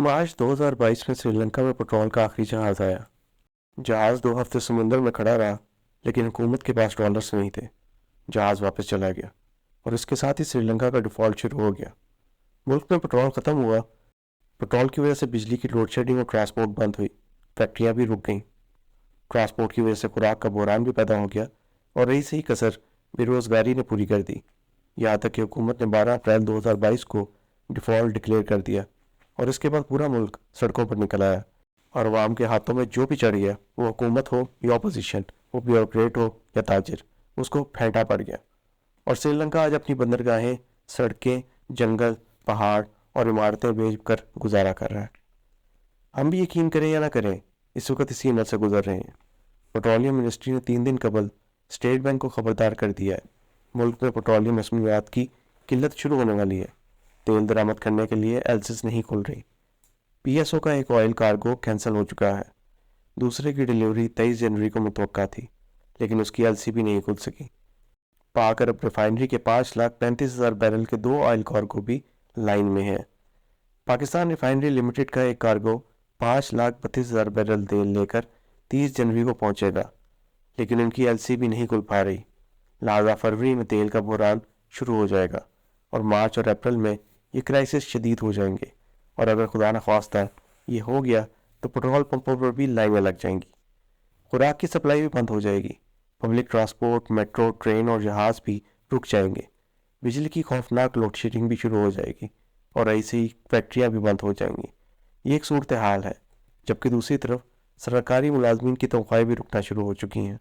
मार्च 2022 में श्रीलंका में पेट्रोल का आखिरी जहाज आया। जहाज 2 हफ्ते समुद्र में खड़ा रहा, लेकिन हुकूमत के पास डॉलर्स नहीं थे। जहाज वापस चला गया और इसके साथ ही श्रीलंका का डिफॉल्ट शुरू हो गया। मुल्क में पेट्रोल ख़त्म हुआ। पेट्रोल की वजह से बिजली की लोड शेडिंग और ट्रांसपोर्ट बंद हुई। फैक्ट्रियाँ भी रुक गईं। ट्रांसपोर्ट की वजह से खुराक का बहरान भी पैदा हो गया और रही सही कसर बेरोज़गारी ने पूरी कर दी। यहाँ तक कि हुकूमत ने 12 अप्रैल 2022 को डिफ़ॉल्ट डिक्लेयर कर दिया और इसके बाद पूरा मुल्क सड़कों पर निकल आया। और अवाम के हाथों में जो भी चढ़ गया, वो हुकूमत हो या अपोजिशन, वो ब्यूरोक्रेट हो या ताजिर, उसको फेंटा पड़ गया। और श्रीलंका आज अपनी बंदरगाहें, सड़कें, जंगल, पहाड़ और इमारतें बेच कर गुजारा कर रहा है। हम भी यकीन करें या ना करें, इस वक्त इसी हिम्मत से गुजर रहे हैं। पेट्रोलियम मिनिस्ट्री ने 3 दिन कबल स्टेट बैंक को खबरदार कर दिया है, मुल्क में पेट्रोलियम मसनूआत की किल्लत शुरू होने वाली है। तेल दरामद करने के लिए एल्सिस नहीं खुल रही। पीएसओ का एक ऑयल कार्गो कैंसिल हो चुका है। दूसरे की डिलीवरी 23 जनवरी को मुतवक्का थी, लेकिन उसकी एलसी भी नहीं खुल सकी। पाक अरब रिफाइनरी के 5,35,000 बैरल के 2 ऑयल कार्गो भी लाइन में है। पाकिस्तान रिफाइनरी लिमिटेड का एक कार्गो 5,32,000 बैरल तेल लेकर 30 जनवरी को पहुंचेगा, लेकिन उनकी एलसी भी नहीं खुल पा रही। लिहाजा फरवरी में तेल का बहरान शुरू हो जाएगा और मार्च और अप्रैल में ये क्राइसिस शदीद हो जाएंगे। और अगर खुदा न ख्वास्ता ये हो गया तो पेट्रोल पंपों पर भी लाइनें लग जाएंगी। खुराक की सप्लाई भी बंद हो जाएगी। पब्लिक ट्रांसपोर्ट, मेट्रो, ट्रेन और जहाज़ भी रुक जाएंगे। बिजली की खौफनाक लोड शेडिंग भी शुरू हो जाएगी और ऐसे ही फैक्ट्रियाँ भी बंद हो जाएंगी। ये एक सूरत हाल है। जबकि दूसरी तरफ सरकारी मुलाजमीन की तनख्वाहें भी रुकना शुरू हो चुकी हैं।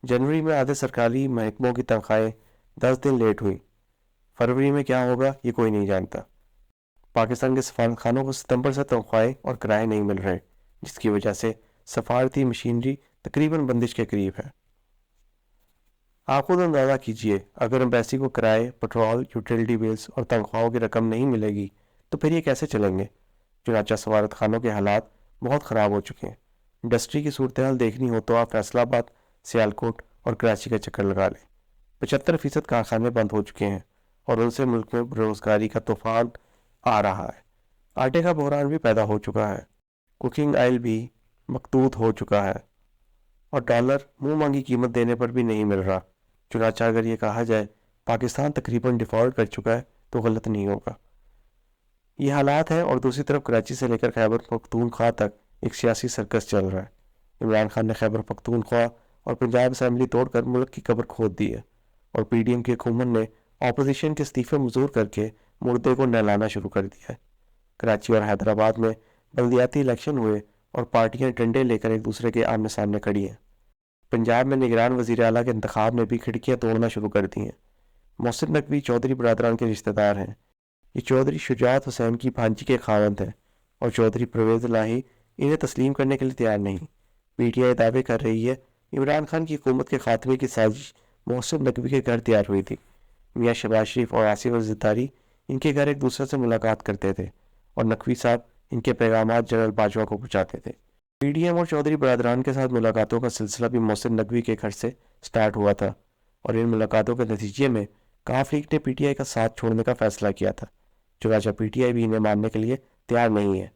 जनवरी में आधे सरकारी महकमों की तनख्वाहें 10 दिन लेट हुई। फरवरी में क्या होगा ये कोई नहीं जानता। पाकिस्तान के सफारतखानों को सितंबर से तनख्वाहें और किराए नहीं मिल रहे, जिसकी वजह से सफारती मशीनरी तकरीबन बंदिश के करीब है। आप खुद अंदाज़ा कीजिए, अगर एम्बेसी को किराए, पेट्रोल, यूटिलिटी बिल्स और तनख्वाहों की रकम नहीं मिलेगी तो फिर ये कैसे चलेंगे। चुनाचा सफारतखानों के हालात बहुत ख़राब हो चुके हैं। इंडस्ट्री की सूरत हाल देखनी हो तो आप फैसलाबाद, सियालकोट और कराची का चक्कर लगा लें। 75% कारखाने बंद हो चुके हैं और उनसे मुल्क में बेरोजगारी का तूफान आ रहा है। आटे का बहरान भी पैदा हो चुका है। कुकिंग ऑयल भी मकतूत हो चुका है और डॉलर मुंह मांगी कीमत देने पर भी नहीं मिल रहा। चुनाचा अगर ये कहा जाए पाकिस्तान तकरीबन डिफ़ॉल्ट कर चुका है तो गलत नहीं होगा। ये हालात हैं और दूसरी तरफ कराची से लेकर खैबर पख्तूनख्वा तक एक सियासी सर्कस चल रहा है। इमरान खान ने खैबर पख्तूनख्वा और पंजाब असम्बली तोड़कर मुल्क की कब्र खोद दी है और पीडीएम की हुकूमत ने अपोजिशन के इस्तीफे मंजूर करके मुर्दे को नहलाना शुरू कर दिया है। कराची और हैदराबाद में बल्दियाती इलेक्शन हुए और पार्टियां डंडे लेकर एक दूसरे के आमने सामने खड़ी हैं। पंजाब में निगरान वज़ीर आला के इंतखाब ने भी खिड़कियां तोड़ना शुरू कर दी हैं। मोहसिन नकवी चौधरी बरदरान के रिश्तेदार हैं। ये चौधरी शुजात हुसैन की भांजी के खावंद हैं और चौधरी परवेज़ इलाही इन्हें तस्लीम करने के लिए तैयार नहीं। पीटीआई दावे कर रही है इमरान खान की हुकूमत के खात्मे की साजिश मोहसिन नकवी के घर तैयार हुई थी। मियाँ शहबाज शरीफ और आसिफ ज़रदारी इनके घर एक दूसरे से मुलाकात करते थे और नकवी साहब इनके पैगामात जनरल बाजवा को पहुँचाते थे। पीडीएम और चौधरी बरदरान के साथ मुलाकातों का सिलसिला भी मोहसिन नकवी के घर से स्टार्ट हुआ था और इन मुलाकातों के नतीजे में काफ लीग ने पीटीआई का साथ छोड़ने का फैसला किया था। चुनाचा पीटीआई भी इन्हें मानने के लिए तैयार नहीं है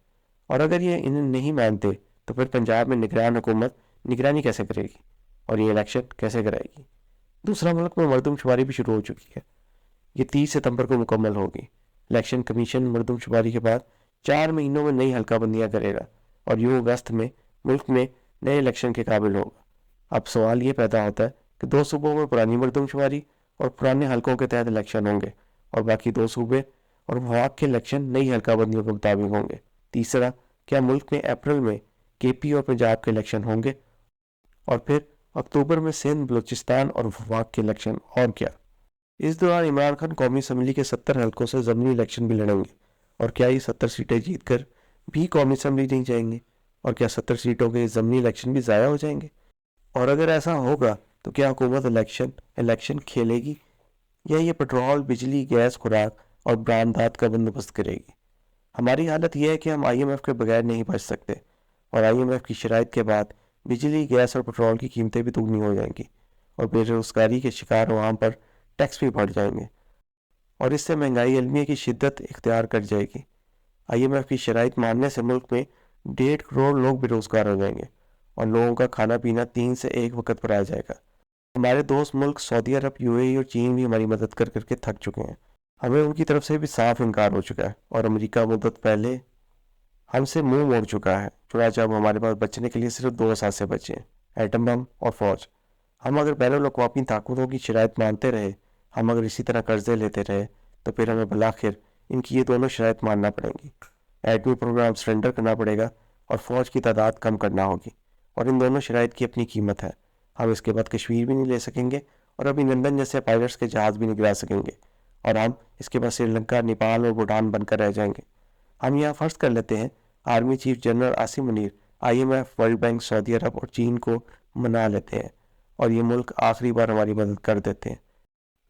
और अगर ये इन्हें नहीं मानते तो फिर पंजाब में निगरान हुकूमत निगरानी कैसे करेगी और ये इलेक्शन कैसे कराएगी। दूसरा, मुल्क में मरदमशुमारी भी शुरू हो चुकी है। ये 30 सितंबर को मुकम्मल होगी। इलेक्शन कमीशन मरदमशुमारी के बाद 4 महीनों में नई हल्काबंदियाँ करेगा और यूँ अगस्त में मुल्क में नए इलेक्शन के काबिल होगा। अब सवाल ये पैदा होता है कि 2 सूबों में पुरानी मरदमशुमारी और पुराने हल्कों के तहत इलेक्शन होंगे और बाकी 2 सूबे और वफाक के इलेक्शन नई हल्काबंदियों के मुताबिक होंगे। तीसरा, क्या मुल्क में अप्रैल में केपी और पंजाब के इलेक्शन होंगे और फिर अक्टूबर में सिंध, बलूचिस्तान और वफाक के इलेक्शन, और क्या। इस दौरान इमरान खान कौमी असम्बली के 70 हल्कों से ज़मीनी इलेक्शन भी लड़ेंगे और क्या ये 70 सीटें जीत कर भी कौमी असम्बली नहीं जाएंगे और क्या 70 सीटों के ज़मीनी इलेक्शन भी ज़ाया हो जाएंगे। और अगर ऐसा होगा तो क्या हुकूमत इलेक्शन खेलेगी या ये पेट्रोल, बिजली, गैस, खुराक और बरामदात का बंदोबस्त करेगी। हमारी हालत यह है कि हम IMF के बगैर नहीं बच सकते और IMF की शराइत के बाद बिजली, गैस और पेट्रोल की कीमतें भी दुगनी हो जाएंगी और बेरोजगारी के शिकार अवाम पर टैक्स भी बढ़ जाएंगे और इससे महंगाई अलमिया की शिद्दत इख्तियार कर जाएगी। IMF کی شرائط ماننے سے ملک میں 1.5 کروڑ لوگ بے روزگار ہو جائیں گے اور لوگوں کا کھانا پینا 3 سے 1 وقت پر آ جائے گا۔ ہمارے دوست ملک سعودی عرب، UAE اور چین بھی ہماری مدد کر کر کے تھک چکے ہیں۔ ہمیں ان کی طرف سے بھی صاف انکار ہو چکا ہے اور امریکہ مدت پہلے ہم سے منہ موڑ چکا ہے۔ چنانچہ اب ہمارے پاس بچنے کے لیے صرف 2 اثاثے بچے ہیں: ایٹم بم اور فوج۔ ہم اگر بین الاقوامی طاقتوں کی شرائط مانتے رہے، ہم اگر اسی طرح قرضے لیتے رہے، تو پھر ہمیں بالآخر ان کی یہ دونوں شرائط ماننا پڑیں گی۔ ایٹمی پروگرام سرنڈر کرنا پڑے گا اور فوج کی تعداد کم کرنا ہوگی، اور ان دونوں شرائط کی اپنی قیمت ہے۔ ہم اس کے بعد کشمیر بھی نہیں لے سکیں گے اور ابھی لندن جیسے پائلٹس کے جہاز بھی نہیں گرا سکیں گے، اور ہم اس کے بعد سری لنکا، نیپال اور بھوٹان بن کر رہ جائیں گے۔ ہم یہاں فرض کر لیتے ہیں army chief general Asim Munir IMF، world bank, Saudi Arab اور چین کو منا لیتے ہیں اور یہ ملک آخری بار ہماری مدد کر دیتے ہیں،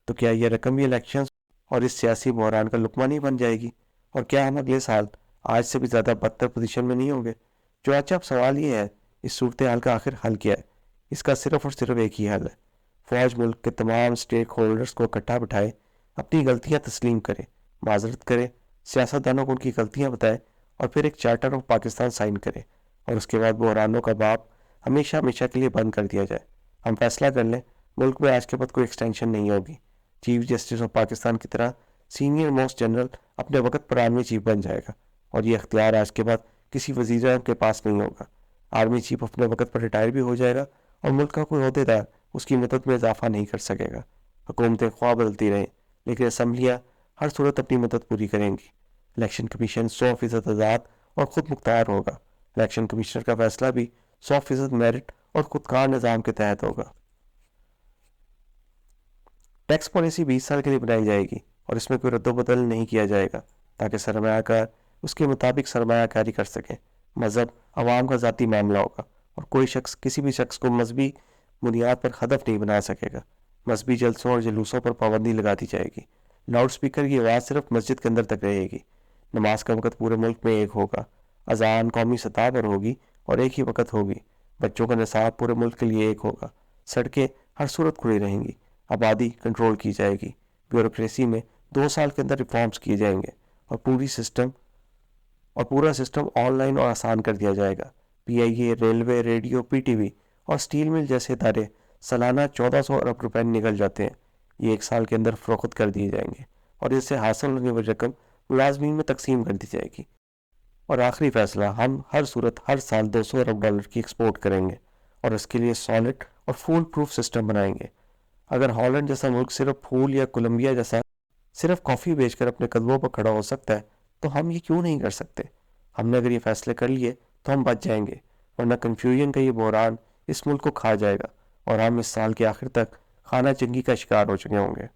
تو کیا یہ رقم بھی الیکشنز اور اس سیاسی بحران کا لقمہ نہیں بن جائے گی؟ اور کیا ہم اگلے سال آج سے بھی زیادہ بدتر پوزیشن میں نہیں ہوں گے؟ چنانچہ اب سوال یہ ہے، اس صورتحال کا آخر حل کیا ہے؟ اس کا صرف اور صرف ایک ہی حل ہے: فوج ملک کے تمام اسٹیک ہولڈرز کو اکٹھا بٹھائے، اپنی غلطیاں تسلیم کرے، معذرت کرے، سیاستدانوں کو ان کی غلطیاں بتائے، اور پھر ایک چارٹر آف پاکستان سائن کرے، اور اس کے بعد بحرانوں کا باب ہمیشہ ہمیشہ کے لیے بند کر دیا جائے۔ ہم فیصلہ کر لیں، ملک میں آج کے بعد کوئی ایکسٹینشن نہیں ہوگی۔ چیف جسٹس آف پاکستان کی طرح سینئر موسٹ جنرل اپنے وقت پر آرمی چیف بن جائے گا، اور یہ اختیار آج کے بعد کسی وزیر اعظم کے پاس نہیں ہوگا۔ آرمی چیف اپنے وقت پر ریٹائر بھی ہو جائے گا اور ملک کا کوئی عہدیدار اس کی مدت میں اضافہ نہیں کر سکے گا۔ حکومتیں خواہ بدلتی رہیں، لیکن اسمبلیاں ہر صورت اپنی مدد پوری کریں گی۔ الیکشن کمیشن 100% آزاد اور خود مختار ہوگا۔ الیکشن کمشنر کا فیصلہ بھی 100% میرٹ اور خودکار نظام کے تحت ہوگا۔ ٹیکس پالیسی 20 سال کے لیے بنائی جائے گی اور اس میں کوئی رد و بدل نہیں کیا جائے گا، تاکہ سرمایہ کار اس کے مطابق سرمایہ کاری کر سکیں۔ مذہب عوام کا ذاتی معاملہ ہوگا اور کوئی شخص کسی بھی شخص کو مذہبی بنیاد پر ہدف نہیں بنا سکے گا۔ مذہبی جلسوں اور جلوسوں پر پابندی لگا دی جائے گی۔ لاؤڈ سپیکر کی آواز صرف مسجد کے اندر تک رہے گی۔ نماز کا وقت پورے ملک میں ایک ہوگا۔ اذان قومی سطح پر ہوگی اور ایک ہی وقت ہوگی۔ بچوں کا نصاب پورے ملک کے لیے ایک ہوگا۔ سڑکیں ہر صورت کھلی رہیں گی۔ آبادی کنٹرول کی جائے گی۔ بیوروکریسی میں 2 سال کے اندر ریفارمز کیے جائیں گے اور پورا سسٹم آن لائن اور آسان کر دیا جائے گا۔ PIA، ریلوے، ریڈیو، PTV اور سٹیل مل جیسے ادارے سالانہ 1400 ارب روپے نکل جاتے ہیں، یہ 1 سال کے اندر فروخت کر دیے جائیں گے اور اس سے حاصل ہونے والی رقم ملازمین میں تقسیم کر دی جائے گی۔ اور آخری فیصلہ، ہم ہر صورت ہر سال 200 ارب ڈالر کی ایکسپورٹ کریں گے اور اس کے لیے سالڈ اور فول پروف سسٹم بنائیں گے۔ اگر ہالینڈ جیسا ملک صرف پھول یا کولمبیا جیسا صرف کافی بیچ کر اپنے قدموں پر کھڑا ہو سکتا ہے، تو ہم یہ کیوں نہیں کر سکتے؟ ہم نے اگر یہ فیصلے کر لیے تو ہم بچ جائیں گے، ورنہ کنفیوژن کا یہ بحران اس ملک کو کھا جائے گا اور ہم اس سال کے آخر تک خانہ جنگی کا شکار ہو چکے ہوں گے۔